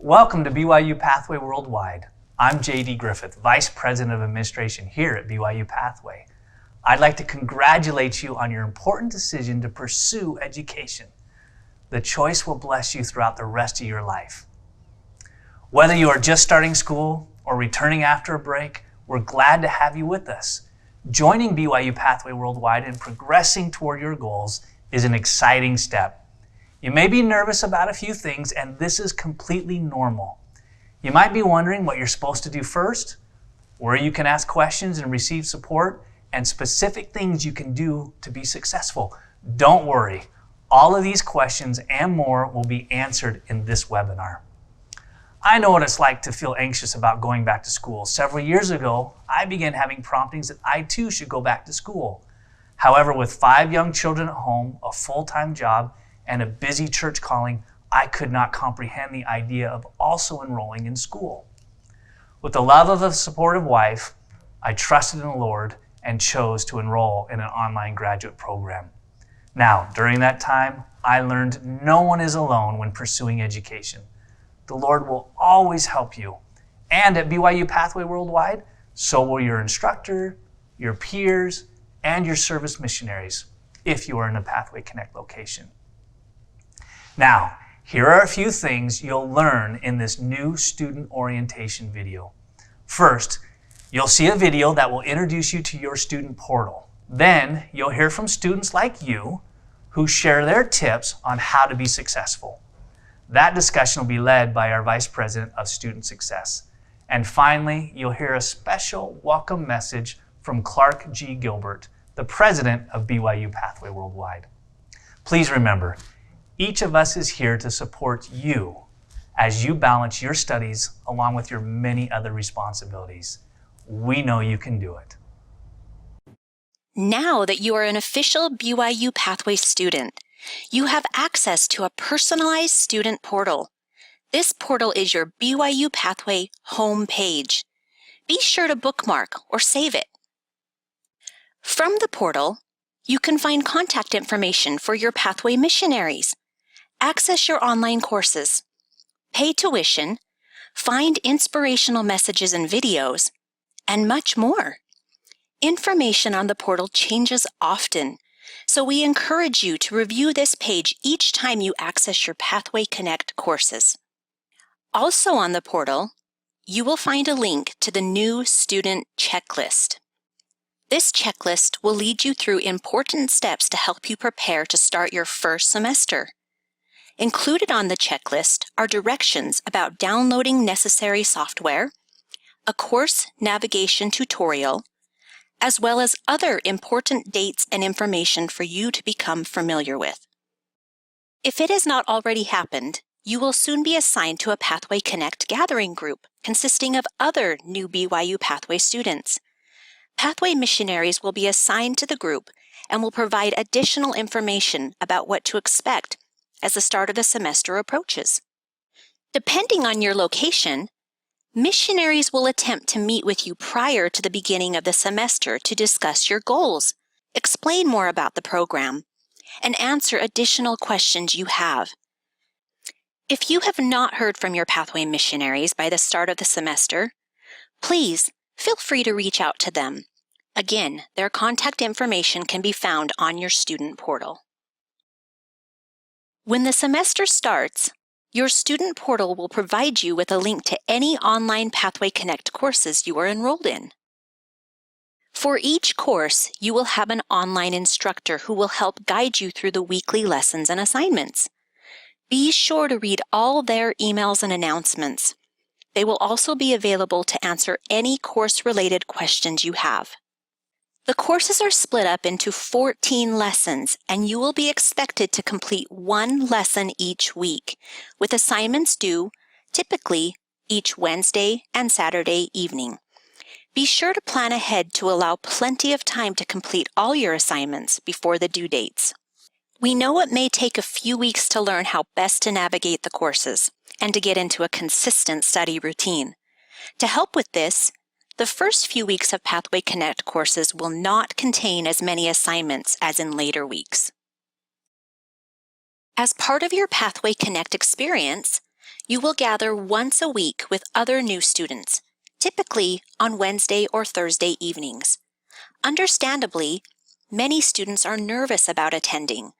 Welcome to BYU Pathway Worldwide. I'm J.D. Griffith, Vice President of Administration here at BYU Pathway. I'd like to congratulate you on your important decision to pursue education. The choice will bless you throughout the rest of your life. Whether you are just starting school or returning after a break, we're glad to have you with us. Joining BYU Pathway Worldwide and progressing toward your goals is an exciting step. You may be nervous about a few things, and this is completely normal. You might be wondering what you're supposed to do first, where you can ask questions and receive support, and specific things you can do to be successful. Don't worry. All of these questions and more will be answered in this webinar. I know what it's like to feel anxious about going back to school. Several years ago, I began having promptings that I too should go back to school. However, with 5 young children at home, a full-time job, and a busy church calling, I could not comprehend the idea of also enrolling in school. With the love of a supportive wife, I trusted in the Lord and chose to enroll in an online graduate program. Now, during that time, I learned no one is alone when pursuing education. The Lord will always help you. And at BYU Pathway Worldwide, so will your instructor, your peers, and your service missionaries, if you are in a Pathway Connect location. Now, here are a few things you'll learn in this new student orientation video. First, you'll see a video that will introduce you to your student portal. Then, you'll hear from students like you who share their tips on how to be successful. That discussion will be led by our Vice President of Student Success. And finally, you'll hear a special welcome message from Clark G. Gilbert, the President of BYU Pathway Worldwide. Please remember, each of us is here to support you as you balance your studies along with your many other responsibilities. We know you can do it. Now that you are an official BYU Pathway student, you have access to a personalized student portal. This portal is your BYU Pathway home page. Be sure to bookmark or save it. From the portal, you can find contact information for your Pathway missionaries, access your online courses, pay tuition, find inspirational messages and videos, and much more. Information on the portal changes often, so we encourage you to review this page each time you access your Pathway Connect courses. Also on the portal, you will find a link to the new student checklist. This checklist will lead you through important steps to help you prepare to start your first semester. Included on the checklist are directions about downloading necessary software, a course navigation tutorial, as well as other important dates and information for you to become familiar with. If it has not already happened, you will soon be assigned to a Pathway Connect gathering group consisting of other new BYU Pathway students. Pathway missionaries will be assigned to the group and will provide additional information about what to expect as the start of the semester approaches. Depending on your location, missionaries will attempt to meet with you prior to the beginning of the semester to discuss your goals, explain more about the program, and answer additional questions you have. If you have not heard from your Pathway missionaries by the start of the semester, please feel free to reach out to them. Again, their contact information can be found on your student portal. When the semester starts, your student portal will provide you with a link to any online Pathway Connect courses you are enrolled in. For each course, you will have an online instructor who will help guide you through the weekly lessons and assignments. Be sure to read all their emails and announcements. They will also be available to answer any course-related questions you have. The courses are split up into 14 lessons, and you will be expected to complete 1 lesson each week, with assignments due, typically, each Wednesday and Saturday evening. Be sure to plan ahead to allow plenty of time to complete all your assignments before the due dates. We know it may take a few weeks to learn how best to navigate the courses and to get into a consistent study routine. To help with this, the first few weeks of Pathway Connect courses will not contain as many assignments as in later weeks. As part of your Pathway Connect experience, You will gather once a week with other new students, typically on Wednesday or Thursday evenings. Understandably, many students are nervous about attending,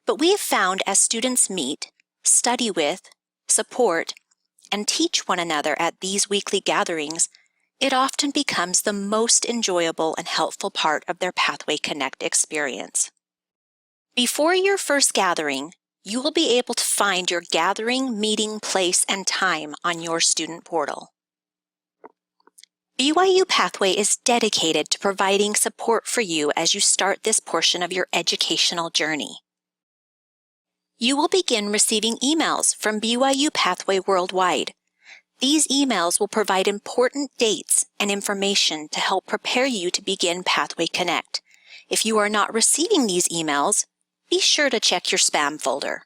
but we have found as students meet, study with, support, and teach one another at these weekly gatherings, it often becomes the most enjoyable and helpful part of their Pathway Connect experience. Before your first gathering, you will be able to find your gathering, meeting place, and time on your student portal. BYU Pathway is dedicated to providing support for you as you start this portion of your educational journey. You will begin receiving emails from BYU Pathway Worldwide. These emails will provide important dates and information to help prepare you to begin Pathway Connect. If you are not receiving these emails, be sure to check your spam folder.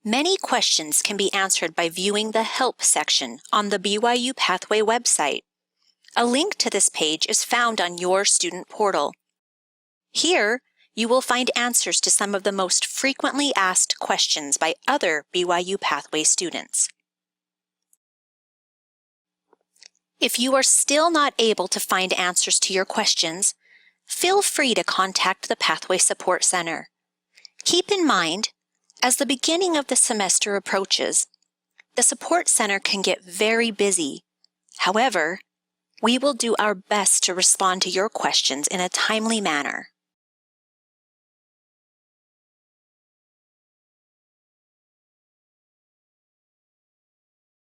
Many questions can be answered by viewing the Help section on the BYU Pathway website. A link to this page is found on your student portal. Here, you will find answers to some of the most frequently asked questions by other BYU Pathway students. If you are still not able to find answers to your questions, feel free to contact the Pathway Support Center. Keep in mind, as the beginning of the semester approaches, the Support Center can get very busy. However, we will do our best to respond to your questions in a timely manner.